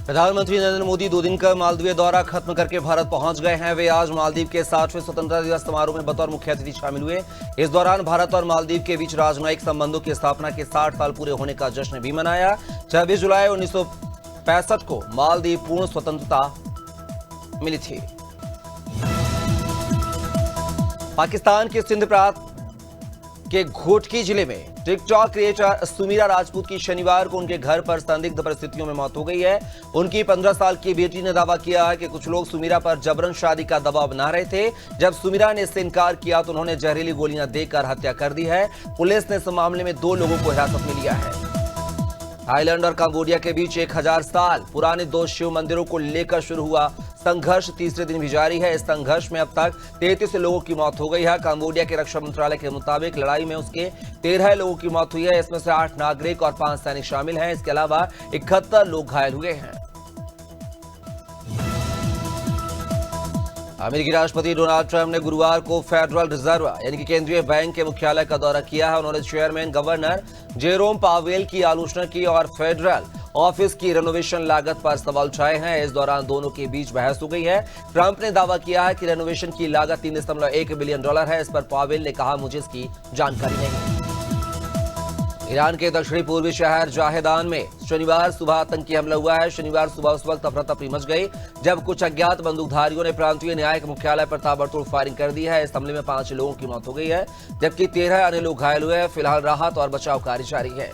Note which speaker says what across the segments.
Speaker 1: प्रधानमंत्री नरेंद्र मोदी 2 दिन का मालदीव दौरा खत्म करके भारत पहुंच गए हैं। वे आज मालदीव के 60वें स्वतंत्रता दिवस समारोह में बतौर मुख्य अतिथि शामिल हुए। इस दौरान भारत और मालदीव के बीच राजनयिक संबंधों की स्थापना के 60 साल पूरे होने का जश्न भी मनाया। 26 जुलाई 1965 को मालदीव पूर्ण स्वतंत्रता मिली थी। पाकिस्तान के सिंध प्रांत के घोटकी जिले में टिकटॉक क्रिएटर सुमीरा राजपूत की शनिवार को उनके घर पर संदिग्ध परिस्थितियों में मौत हो गई है। उनकी 15 साल की बेटी ने दावा किया है कि कुछ लोग सुमीरा पर जबरन शादी का दबाव बना रहे थे। जब सुमीरा ने इससे इनकार किया तो उन्होंने जहरीली गोलियां देकर हत्या कर दी है। पुलिस ने इस मामले में 2 लोगों को हिरासत में लिया है। थाईलैंड और कंबोडिया के बीच 1000 साल पुराने 2 शिव मंदिरों को लेकर शुरू हुआ संघर्ष तीसरे दिन भी जारी है। इस संघर्ष में अब तक 33 लोगों की मौत हो गई है। कंबोडिया के रक्षा मंत्रालय के मुताबिक लड़ाई में उसके 13 लोगों की मौत हुई है। इसमें से 8 नागरिक और 5 सैनिक शामिल हैं। इसके अलावा 71 लोग घायल हुए हैं। अमेरिकी राष्ट्रपति डोनाल्ड ट्रंप ने गुरुवार को फेडरल रिजर्व यानी कि केंद्रीय बैंक के मुख्यालय का दौरा किया है। उन्होंने चेयरमैन गवर्नर जेरोम पावेल की आलोचना की और फेडरल ऑफिस की रेनोवेशन लागत पर सवाल उठाए हैं। इस दौरान दोनों के बीच बहस हो गई है। ट्रंप ने दावा किया है कि रेनोवेशन की लागत $3.1 बिलियन है। इस पर पावेल ने कहा, मुझे इसकी जानकारी नहीं। ईरान के दक्षिणी पूर्वी शहर जाहेदान में शनिवार सुबह आतंकी हमला हुआ है। शनिवार सुबह उस वक्त अफरा तफरी मच गई जब कुछ अज्ञात बंदूकधारियों ने प्रांतीय न्यायिक मुख्यालय पर ताबड़तोड़ फायरिंग कर दी है। इस हमले में 5 लोगों की मौत हो गई है जबकि 13 अन्य लोग घायल हुए हैं। फिलहाल राहत और बचाव कार्य जारी है।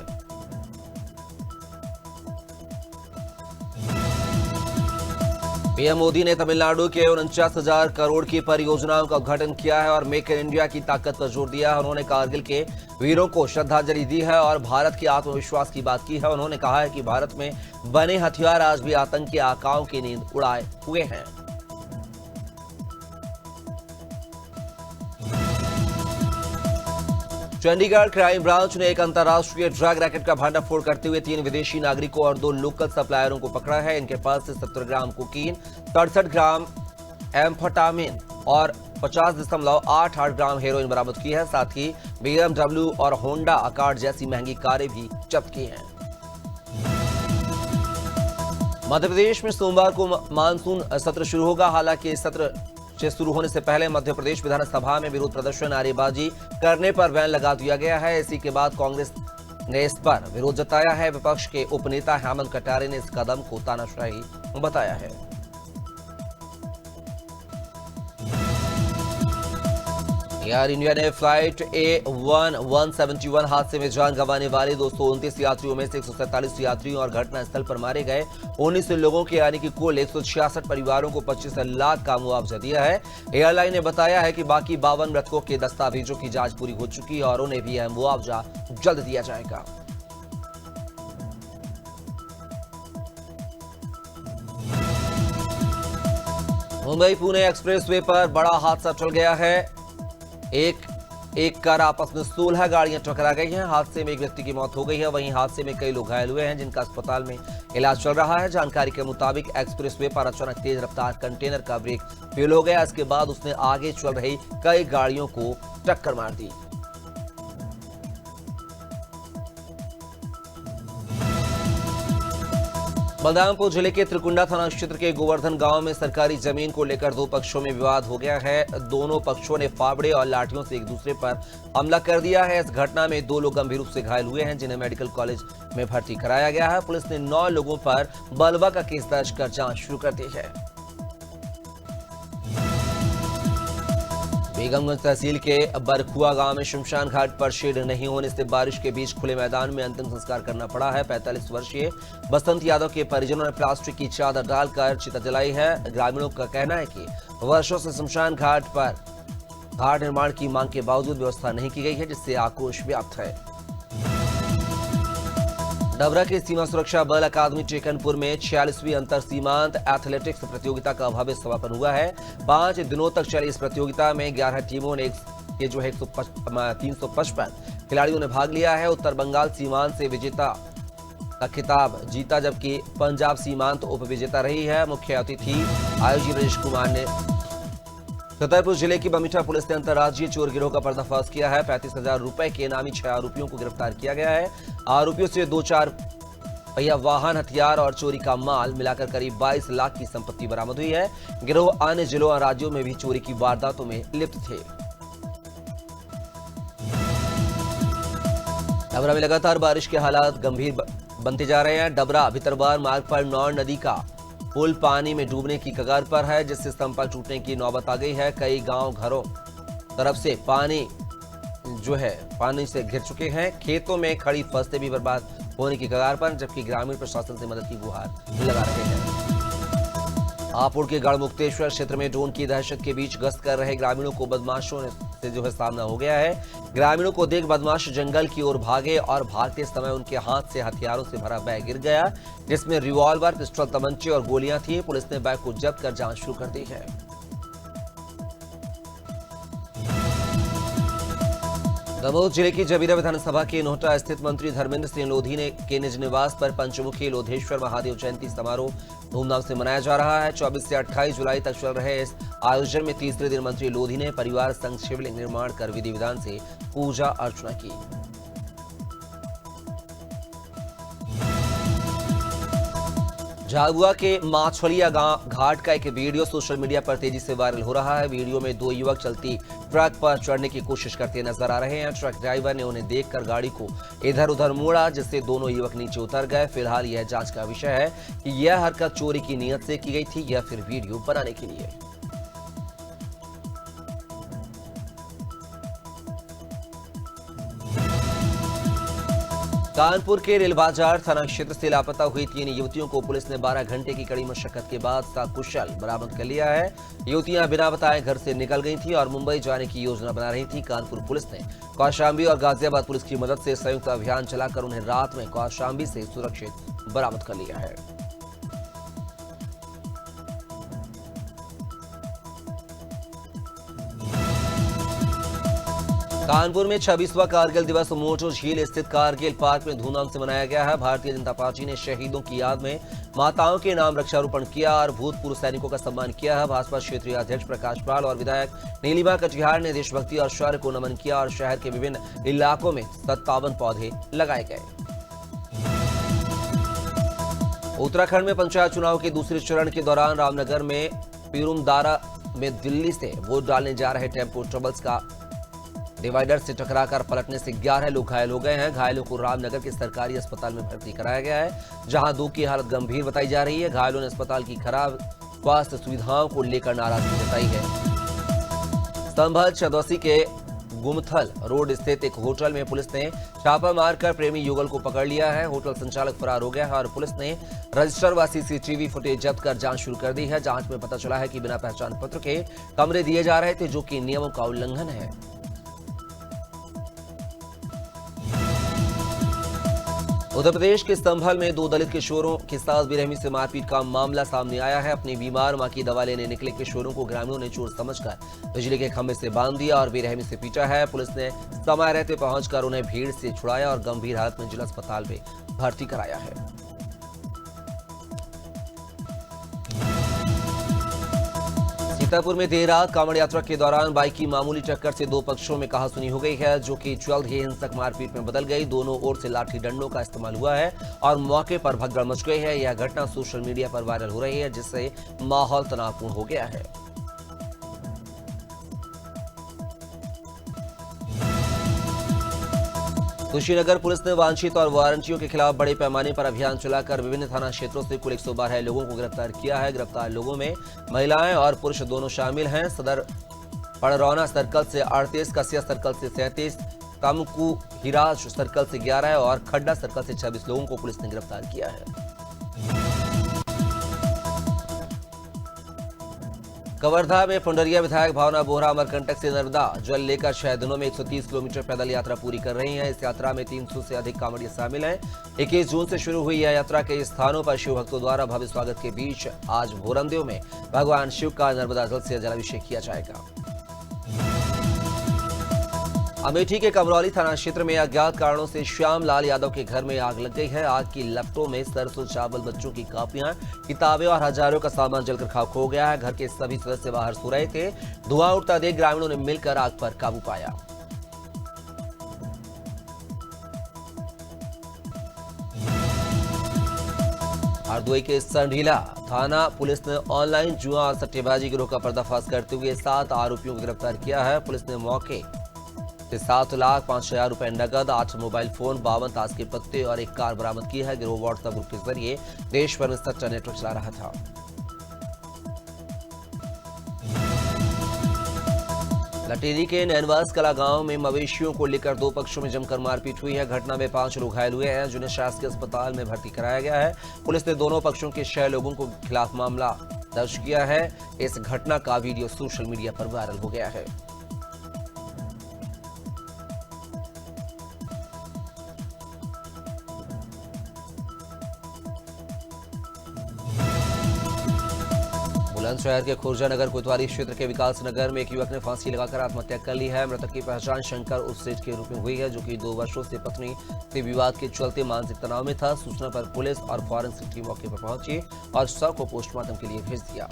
Speaker 1: पीएम मोदी ने तमिलनाडु के 49,000 करोड़ की परियोजनाओं का उद्घाटन किया है और मेक इन इंडिया की ताकत पर जोर दिया है। उन्होंने कारगिल के वीरों को श्रद्धांजलि दी है और भारत के आत्मविश्वास की बात की है। उन्होंने कहा है कि भारत में बने हथियार आज भी आतंकी आकाओं की नींद उड़ाए हुए हैं। चंडीगढ़ क्राइम ब्रांच ने एक अंतर्राष्ट्रीय ड्रग रैकेट का भंडाफोड़ करते हुए 3 विदेशी नागरिकों और 2 लोकल सप्लायरों को पकड़ा है। इनके पास से 70 ग्राम कोकीन, 67 ग्राम एम्फेटामिन और 50.88 ग्राम हेरोइन बरामद की है। साथ ही BMW और होंडा अकॉर्ड जैसी महंगी कारें भी जब्त की हैं। मध्य प्रदेश में सोमवार को मानसून सत्र शुरू होगा। हालांकि इस सत्र से शुरू होने से पहले मध्य प्रदेश विधानसभा में विरोध प्रदर्शन, नारेबाजी करने पर बैन लगा दिया गया है। इसी के बाद कांग्रेस ने इस पर विरोध जताया है। विपक्ष के उपनेता हेमंत कटारे ने इस कदम को तानाशाही बताया है। एयर इंडिया ने फ्लाइट A1171 हादसे में जान गंवाने वाले 229 यात्रियों में से 147 यात्रियों और घटनास्थल पर मारे गए 19 लोगों के यानी कि कुल 166 परिवारों को 25 लाख का मुआवजा दिया है। एयरलाइन ने बताया है कि बाकी 52 मृतकों के दस्तावेजों की जांच पूरी हो चुकी है और उन्हें भी यह मुआवजा जल्द दिया जाएगा। मुंबई पुणे एक्सप्रेसवे पर बड़ा हादसा टल गया है। एक कार आपस में 16 गाड़ियां टकरा गई हैं। हादसे में एक व्यक्ति की मौत हो गई है। वहीं हादसे में कई लोग घायल हुए हैं जिनका अस्पताल में इलाज चल रहा है। जानकारी के मुताबिक एक्सप्रेसवे पर अचानक तेज रफ्तार कंटेनर का ब्रेक फेल हो गया। इसके बाद उसने आगे चल रही कई गाड़ियों को टक्कर मार दी। बलरामपुर जिले के त्रिकुंडा थाना क्षेत्र के गोवर्धन गांव में सरकारी जमीन को लेकर 2 पक्षों में विवाद हो गया है। दोनों पक्षों ने फावड़े और लाठियों से एक दूसरे पर हमला कर दिया है। इस घटना में 2 लोग गंभीर रूप से घायल हुए हैं जिन्हें मेडिकल कॉलेज में भर्ती कराया गया है। पुलिस ने 9 लोगों पर बलवा का केस दर्ज कर जांच शुरू कर दी है। बेगमगंज तहसील के बरखुआ गांव में शमशान घाट पर शेड नहीं होने से बारिश के बीच खुले मैदान में अंतिम संस्कार करना पड़ा है। 45 वर्षीय बसंत यादव के परिजनों ने प्लास्टिक की चादर डालकर चिता जलाई है। ग्रामीणों का कहना है कि वर्षों से शमशान घाट पर घाट निर्माण की मांग के बावजूद व्यवस्था नहीं की गई है, जिससे आक्रोश व्याप्त है। डबरा के सीमा सुरक्षा बल अकादमी टेकनपुर में 46वीं अंतर सीमांत एथलेटिक्स प्रतियोगिता का भव्य समापन हुआ है। 5 दिनों तक चली इस प्रतियोगिता में 11 टीमों ने 355 खिलाड़ियों ने भाग लिया है। उत्तर बंगाल सीमांत से विजेता का खिताब जीता जबकि पंजाब सीमांत उप विजेता रही है। मुख्य अतिथि आयोजी ब्रजेश कुमार ने छतरपुर जिले की बमीठा पुलिस ने अंतर्राज्यीय चोर गिरोह का पर्दाफाश किया है। 35,000 रुपए के इनामी 6 आरोपियों को गिरफ्तार किया गया है। आरोपियों से 2-4 पहिया वाहन, हथियार और चोरी का माल मिलाकर करीब 22 लाख की संपत्ति बरामद हुई है। गिरोह अन्य जिलों और राज्यों में भी चोरी की वारदातों में लिप्त थे। डबरा में लगातार बारिश के हालात गंभीर बनते जा रहे हैं। डबरा भितरवार मार्ग पर नौर नदी का पुल पानी में डूबने की कगार पर है, जिससे संपर्क टूटने की नौबत आ गई है। कई गांव घरों तरफ से पानी से घिर चुके हैं। खेतों में खड़ी फसलें भी बर्बाद होने की कगार पर, जबकि ग्रामीण प्रशासन से मदद की गुहार लगा रहे हैं। हापुड़ के गढ़मुक्तेश्वर क्षेत्र में ड्रोन की दहशत के बीच गश्त कर रहे ग्रामीणों को बदमाशों से सामना हो गया है। ग्रामीणों को देख बदमाश जंगल की ओर भागे और भागते समय उनके हाथ से हथियारों से भरा बैग गिर गया, जिसमें रिवॉल्वर, पिस्टल, तमंचे और गोलियां थी। पुलिस ने बैग को जब्त कर जांच शुरू कर दी है। दमोह जिले की जबीरा विधानसभा के नोहटा स्थित मंत्री धर्मेंद्र सिंह लोधी के निज निवास पर पंचमुखी लोधेश्वर महादेव जयंती समारोह धूमधाम से मनाया जा रहा है। 24 से 28 जुलाई तक चल रहे इस आयोजन में तीसरे दिन मंत्री लोधी ने परिवार संग शिवलिंग निर्माण कर विधि विधान से पूजा अर्चना की। झाबुआ के माछलिया घाट का एक वीडियो सोशल मीडिया पर तेजी से वायरल हो रहा है। वीडियो में दो युवक चलती ट्रक पर चढ़ने की कोशिश करते नजर आ रहे हैं। ट्रक ड्राइवर ने उन्हें देखकर गाड़ी को इधर उधर मोड़ा, जिससे दोनों युवक नीचे उतर गए। फिलहाल यह जांच का विषय है कि यह हरकत चोरी की नीयत से की गई थी या फिर वीडियो बनाने के लिए। कानपुर के रेल बाजार थाना क्षेत्र से लापता हुई 3 युवतियों को पुलिस ने 12 घंटे की कड़ी मशक्कत के बाद सकुशल बरामद कर लिया है। युवतियां बिना बताए घर से निकल गई थी और मुंबई जाने की योजना बना रही थी। कानपुर पुलिस ने कौशांबी और गाजियाबाद पुलिस की मदद से संयुक्त अभियान चलाकर उन्हें रात में कौशांबी से सुरक्षित बरामद कर लिया है। कानपुर में 26वां कारगिल दिवस मोटो झील स्थित कारगिल पार्क में धूमधाम से मनाया गया है। भारतीय जनता पार्टी ने शहीदों की याद में माताओं के नाम वृक्षारोपण किया और भूतपूर्व सैनिकों का सम्मान किया है। भाजपा क्षेत्रीय अध्यक्ष प्रकाश पाल और विधायक नीलिमा कटिहार ने देशभक्ति और शौर्य को नमन किया और शहर के विभिन्न इलाकों में 57 पौधे लगाए गए। उत्तराखंड में पंचायत चुनाव के दूसरे चरण के दौरान रामनगर में पीरुमदारा में दिल्ली से वोट डालने जा रहे टेम्पो ट्रबल्स का डिवाइडर से टकराकर पलटने से 11 लोग घायल हो गए हैं। घायलों को रामनगर के सरकारी अस्पताल में भर्ती कराया गया है, जहां 2 की हालत गंभीर बताई जा रही है। घायलों ने अस्पताल की खराब स्वास्थ्य सुविधाओं को लेकर नाराजगी जताई है। संभल चौदसी के गुमथल रोड स्थित एक होटल में पुलिस ने छापा मारकर प्रेमी युगल को पकड़ लिया है। होटल संचालक फरार हो गया है और पुलिस ने रजिस्टर व सीसीटीवी फुटेज जब्त कर जांच शुरू कर दी है। जांच में पता चला है कि बिना पहचान पत्र के कमरे दिए जा रहे थे, जो कि नियमों का उल्लंघन है। उत्तर प्रदेश के संभल में 2 दलित किशोरों के साथ बेरहमी से मारपीट का मामला सामने आया है। अपनी बीमार मां की दवा लेने निकले किशोरों को ग्रामीणों ने चोर समझकर बिजली के खंभे से बांध दिया और बेरहमी से पीटा है। पुलिस ने समय रहते पहुंचकर उन्हें भीड़ से छुड़ाया और गंभीर हालत में जिला अस्पताल में भर्ती कराया है। सीतापुर में देर रात कांवड़ यात्रा के दौरान बाइक की मामूली टक्कर से 2 पक्षों में कहासुनी हो गई है, जो कि जल्द ही हिंसक मारपीट में बदल गई। दोनों ओर से लाठी डंडों का इस्तेमाल हुआ है और मौके पर भगदड़ मच गई है। यह घटना सोशल मीडिया पर वायरल हो रही है, जिससे माहौल तनावपूर्ण हो गया है। कुशीनगर पुलिस ने वांछित और वारंटियों के खिलाफ बड़े पैमाने पर अभियान चलाकर विभिन्न थाना क्षेत्रों से कुल 112 लोगों को गिरफ्तार किया है। गिरफ्तार लोगों में महिलाएं और पुरुष दोनों शामिल हैं। सदर पड़रौना सर्कल से 38, कसिया सर्कल से 37, कामकू हिराज सर्कल से 11 और खड्डा सर्कल से 26 लोगों को पुलिस ने गिरफ्तार किया है। कवर्धा में पुंडरिया विधायक भावना बोहरा अमरकंटक से नर्मदा जल लेकर 6 दिनों में 130 किलोमीटर पैदल यात्रा पूरी कर रही हैं। इस यात्रा में 300 से अधिक कांवड़िये शामिल हैं। 21 जून से शुरू हुई यह यात्रा कई स्थानों पर शिव भक्तों द्वारा भव्य स्वागत के बीच आज भोरमदेव में भगवान शिव का नर्मदा जल से जलाभिषेक किया जाएगा। अमेठी के कमरौली थाना क्षेत्र में अज्ञात कारणों से श्याम लाल यादव के घर में आग लग गई है। आग की लपटों में सरसों, चावल, बच्चों की कापियां, किताबें और हजारों का सामान जलकर खाक हो गया है। घर के सभी सदस्य बाहर सो रहे थे। धुआं उठता देख ग्रामीणों ने मिलकर आग पर काबू पाया। हरदोई के संढीला थाना पुलिस ने ऑनलाइन जुआ और सट्टेबाजी गिरोह का पर्दाफाश करते हुए 7 आरोपियों को गिरफ्तार किया है। पुलिस ने मौके से 7,05,000 रुपए नगद, 8 मोबाइल फोन, 52 ताश के पत्ते और एक कार बरामद की है। गिरोह व्हाट्सएप ग्रुप के जरिए देश भर में सट्टा नेटवर्क चला रहा था। लटेरी के नैनवास कला गांव में मवेशियों को लेकर 2 पक्षों में जमकर मारपीट हुई है। घटना में 5 लोग घायल हुए हैं, जिन्हें शासकीय अस्पताल में भर्ती कराया गया है। पुलिस ने दोनों पक्षों के 6 लोगों के खिलाफ मामला दर्ज किया है। इस घटना का वीडियो सोशल मीडिया पर वायरल हो गया है। बुलंदशहर के खुर्जा नगर कोतवाली क्षेत्र के विकास नगर में एक युवक ने फांसी लगाकर आत्महत्या कर ली है। मृतक की पहचान शंकर उर्फ सेठ के रूप में हुई है, जो कि 2 वर्षों से पत्नी से विवाद के चलते मानसिक तनाव में था। सूचना पर पुलिस और फॉरेंसिक टीम मौके पर पहुंची और शव को पोस्टमार्टम के लिए भेज दिया।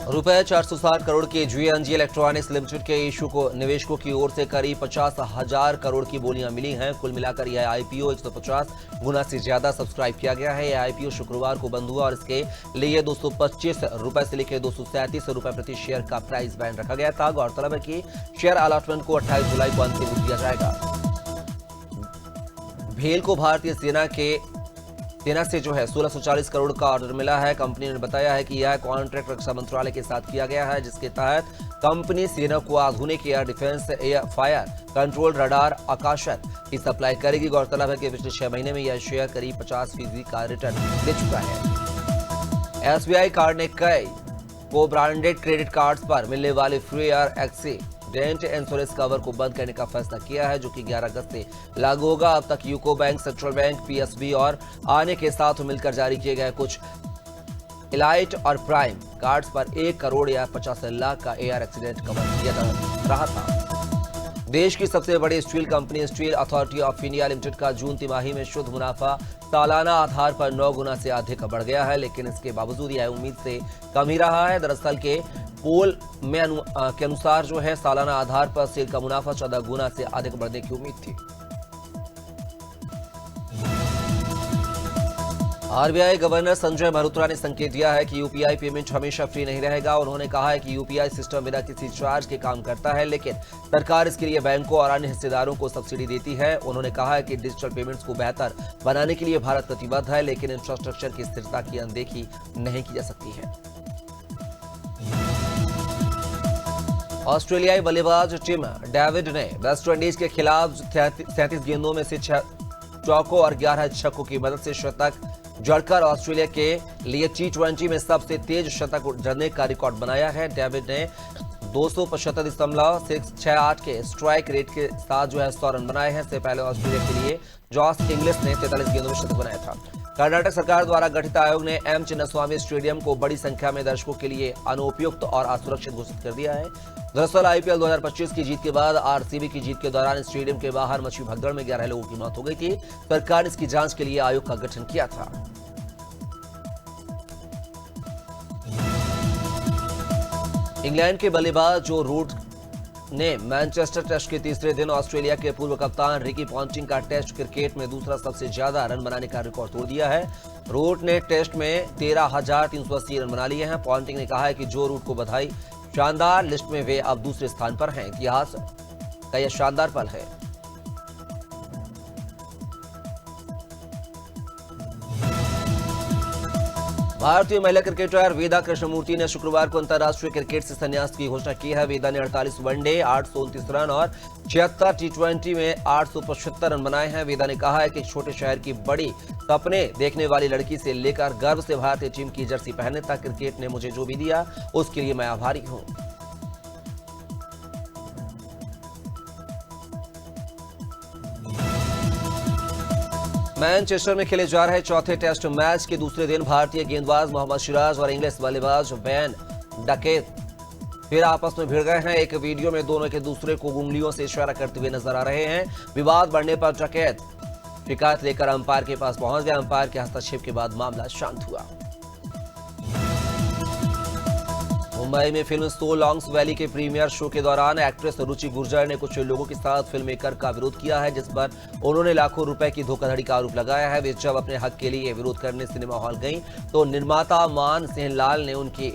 Speaker 1: रुपए 460 करोड़ के GNG इलेक्ट्रॉनिक्स लिमिटेड के इशू को निवेशकों की ओर से करीब 50,000 करोड़ की बोलियां मिली हैं। कुल मिलाकर यह IPO 150 गुना से ज्यादा सब्सक्राइब किया गया है। यह IPO शुक्रवार को बंद हुआ और इसके लिए 225 रुपए से लेकर 237 रुपए प्रति शेयर का प्राइस बैंड रखा गया था। गौरतलब है कि शेयर अलॉटमेंट को 28 जुलाई को अंतिम रूप दिया जाएगा। भेल को भारतीय सेना से 1640 करोड़ का ऑर्डर मिला है। कंपनी ने बताया है कि यह कॉन्ट्रैक्ट रक्षा मंत्रालय के साथ किया गया है, जिसके तहत कंपनी सेना को आधुनिक air defence, air fire control, radar, आकाशक की सप्लाई करेगी। गौरतलब है कि पिछले 6 महीने में यह शेयर करीब 50% का रिटर्न दे चुका है। SBI कार्ड ने कई को ब्रांडेड क्रेडिट कार्ड्स पर मिलने वाले free air accident insurance cover को बंद करने का फैसला किया है, जो कि 11 अगस्त से लागू होगा। अब तक UCO bank, central bank, PSB और अन्य के साथ मिलकर जारी किए गए कुछ इलाइट और प्राइम कार्ड्स पर 1 करोड़ या 50 लाख का एयर एक्सीडेंट कवर दिया जा रहा था। देश की सबसे बड़ी steel company steel authority of India limited का जून तिमाही में शुद्ध मुनाफा सालाना आधार पर 9 गुना से अधिक बढ़ गया है, लेकिन इसके बावजूद यह उम्मीद से कम ही रहा है। दरअसल के पोल में के अनुसार सालाना आधार पर सेल का मुनाफा 14 गुना से अधिक बढ़ने की उम्मीद थी। RBI गवर्नर संजय मल्होत्रा ने संकेत दिया है कि UPI पेमेंट हमेशा फ्री नहीं रहेगा। उन्होंने कहा है कि UPI सिस्टम बिना किसी चार्ज के काम करता है, लेकिन सरकार इसके लिए बैंकों और अन्य हिस्सेदारों को सब्सिडी देती है। उन्होंने कहा है कि डिजिटल पेमेंट्स को बेहतर बनाने के लिए भारत प्रतिबद्ध है, लेकिन इंफ्रास्ट्रक्चर की स्थिरता की अनदेखी नहीं की जा सकती है। ऑस्ट्रेलियाई बल्लेबाज टिम डेविड ने वेस्टइंडीज के खिलाफ 37 गेंदों में से 6 चौकों और 11 छक्कों की मदद से शतक जड़कर ऑस्ट्रेलिया के लिए T20 में सबसे तेज शतक जड़ने का रिकॉर्ड बनाया है। डेविड ने 275.668 के स्ट्राइक रेट के साथ 100 रन बनाए हैं। इससे पहले ऑस्ट्रेलिया के लिए जॉस इंग्लिश ने 43 गेंदों में शतक बनाया था। कर्नाटक सरकार द्वारा गठित आयोग ने M चिन्नास्वामी स्टेडियम को बड़ी संख्या में दर्शकों के लिए अनुपयुक्त और असुरक्षित घोषित कर दिया है। दरअसल IPL 2025 की जीत के बाद RCB की जीत के दौरान स्टेडियम के बाहर मची भगदड़ में 11 लोगों की मौत हो गई थी। सरकार ने इसकी जांच के लिए आयोग का गठन किया था। इंग्लैंड के बल्लेबाज जो रूट ने मैनचेस्टर टेस्ट के तीसरे दिन ऑस्ट्रेलिया के पूर्व कप्तान रिकी पॉन्टिंग का टेस्ट क्रिकेट में दूसरा सबसे ज्यादा रन बनाने का रिकॉर्ड तोड़ दिया है। रूट ने टेस्ट में 13,380 रन बना लिए हैं। पॉन्टिंग ने कहा है कि जो रूट को बधाई, शानदार लिस्ट में वे अब दूसरे स्थान पर हैं। इतिहास का यह शानदार पल है। भारतीय महिला क्रिकेटर वेदा कृष्णमूर्ति ने शुक्रवार को अंतर्राष्ट्रीय क्रिकेट से संन्यास की घोषणा की है। वेदा ने 48 वनडे, 829 रन और 76 T20 में 875 रन बनाए हैं। वेदा ने कहा है कि छोटे शहर की बड़ी सपने देखने वाली लड़की से लेकर गर्व से भारतीय टीम की जर्सी पहनने तक क्रिकेट ने मुझे जो भी दिया उसके लिए मैं आभारी हूं। मैनचेस्टर में खेले जा रहे चौथे टेस्ट मैच के दूसरे दिन भारतीय गेंदबाज मोहम्मद सिराज और इंग्लिश बल्लेबाज बेन डकेट फिर आपस में भिड़ गए हैं। एक वीडियो में दोनों एक दूसरे को उंगलियों से इशारा करते हुए नजर आ रहे हैं। विवाद बढ़ने पर डकेट शिकायत लेकर अंपायर के पास पहुंच गया। अंपायर के हस्तक्षेप के बाद मामला शांत हुआ। मुंबई में फिल्म सो लॉन्ग्स वैली के प्रीमियर शो के दौरान एक्ट्रेस रुचि गुर्जर ने कुछ लोगों के साथ फिल्म मेकर का विरोध किया है, जिस पर उन्होंने लाखों रुपए की धोखाधड़ी का आरोप लगाया है। वे जब अपने हक के लिए विरोध करने सिनेमा हॉल गईं, तो निर्माता मान सिंह लाल ने उनकी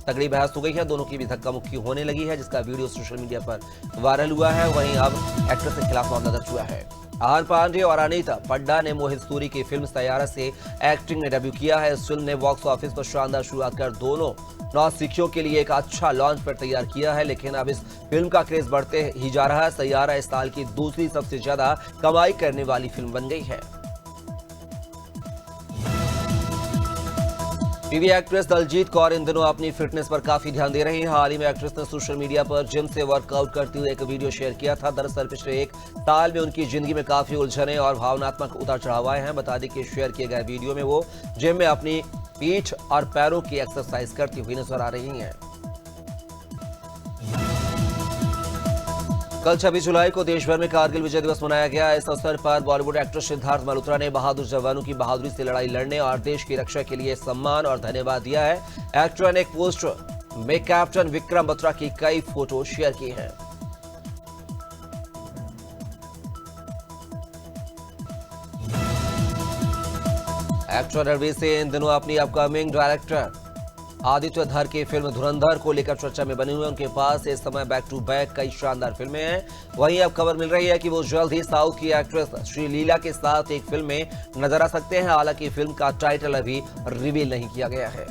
Speaker 1: तगड़ी बहस हो गई है। दोनों की भी धक्का मुक्की होने लगी है, जिसका वीडियो सोशल मीडिया पर वायरल हुआ है। वहीं अब एक्ट्रेस के खिलाफ मामला दर्ज हुआ है। आर पांडे और अनीता पड्डा ने मोहित सूरी की फिल्म सैयारा से एक्टिंग में डेब्यू किया है। इस फिल्म ने बॉक्स ऑफिस पर शानदार शुरुआत कर दोनों नौसिखियों के लिए एक अच्छा लॉन्च पर तैयार किया है, लेकिन अब इस फिल्म का क्रेज बढ़ते ही जा रहा है। सैयारा इस साल की दूसरी सबसे ज्यादा कमाई करने वाली फिल्म बन गई है। टीवी एक्ट्रेस दलजीत कौर इन दिनों अपनी फिटनेस पर काफी ध्यान दे रही हैं। हाल ही में एक्ट्रेस ने सोशल मीडिया पर जिम से वर्कआउट करते हुए एक वीडियो शेयर किया था। दरअसल पिछले एक साल में उनकी जिंदगी में काफी उलझने और भावनात्मक उतार चढ़ाव आए हैं। बता दें कि शेयर किए गए वीडियो में वो जिम में अपनी पीठ और पैरों की एक्सरसाइज करती हुई नजर आ रही हैं। कल 26 जुलाई को देश भर में कारगिल विजय दिवस मनाया गया। इस अवसर पर बॉलीवुड एक्टर सिद्धार्थ मल्होत्रा ने बहादुर जवानों की बहादुरी से लड़ाई लड़ने और देश की रक्षा के लिए सम्मान और धन्यवाद दिया है। एक्टर ने एक पोस्ट में कैप्टन विक्रम बत्रा की कई फोटो शेयर की हैं। एक्टर रणवीर सिंह इन दिनों अपनी अपकमिंग डायरेक्टर आदित्य धर की फिल्म धुरंधर को लेकर चर्चा में बने हुए। उनके पास इस समय बैक टू बैक कई शानदार फिल्में हैं। वहीं अब खबर मिल रही है कि वो जल्द ही साउथ की एक्ट्रेस श्रीलीला के साथ एक फिल्म में नजर आ सकते हैं। हालांकि फिल्म का टाइटल अभी रिवील नहीं किया गया है।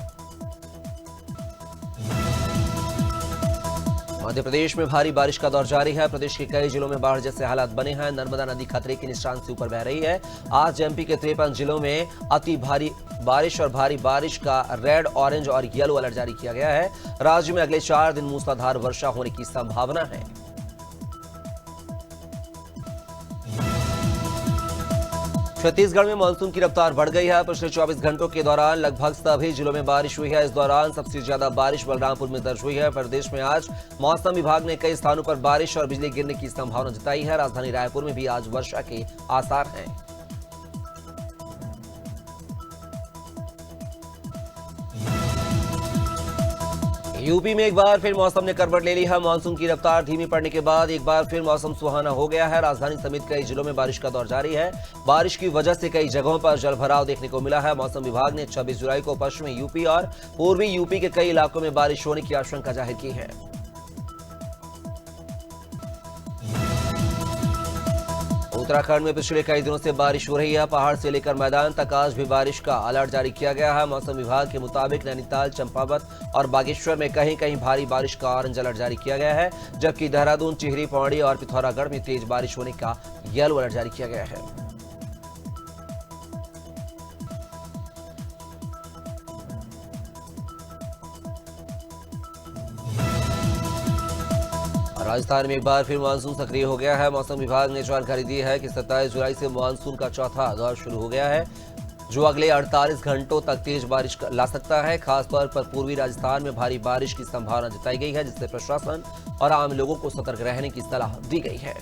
Speaker 1: मध्य प्रदेश में भारी बारिश का दौर जारी है। प्रदेश के कई जिलों में बाढ़ जैसे हालात बने हैं। नर्मदा नदी खतरे के निशान से ऊपर बह रही है। आज एमपी के 53 जिलों में अति भारी बारिश और भारी बारिश का रेड, ऑरेंज और येलो अलर्ट जारी किया गया है। राज्य में अगले 4 दिन मूसलाधार वर्षा होने की संभावना है। छत्तीसगढ़ में मानसून की रफ्तार बढ़ गई है। पिछले 24 घंटों के दौरान लगभग सभी जिलों में बारिश हुई है। इस दौरान सबसे ज्यादा बारिश बलरामपुर में दर्ज हुई है। प्रदेश में आज मौसम विभाग ने कई स्थानों पर बारिश और बिजली गिरने की संभावना जताई है। राजधानी रायपुर में भी आज वर्षा के आसार हैं। यूपी में एक बार फिर मौसम ने करवट ले ली है। मानसून की रफ्तार धीमी पड़ने के बाद एक बार फिर मौसम सुहाना हो गया है। राजधानी समेत कई जिलों में बारिश का दौर जारी है। बारिश की वजह से कई जगहों पर जलभराव देखने को मिला है। मौसम विभाग ने 26 जुलाई को पश्चिमी यूपी और पूर्वी यूपी के कई इलाकों में बारिश होने की आशंका जाहिर की है। उत्तराखंड में पिछले कई दिनों से बारिश हो रही है। पहाड़ से लेकर मैदान तक आज भी बारिश का अलर्ट जारी किया गया है। मौसम विभाग के मुताबिक नैनीताल, चंपावत और बागेश्वर में कहीं कहीं भारी बारिश का ऑरेंज अलर्ट जारी किया गया है, जबकि देहरादून, टिहरी, पौड़ी और पिथौरागढ़ में तेज बारिश होने का येलो अलर्ट जारी किया गया है। राजस्थान में एक बार फिर मानसून सक्रिय हो गया है। मौसम विभाग ने जानकारी दी है कि 27 जुलाई से मानसून का चौथा दौर शुरू हो गया है, जो अगले 48 घंटों तक तेज बारिश ला सकता है। खासतौर पर पूर्वी राजस्थान में भारी बारिश की संभावना जताई गई है, जिससे प्रशासन और आम लोगों को सतर्क रहने की सलाह दी गई है।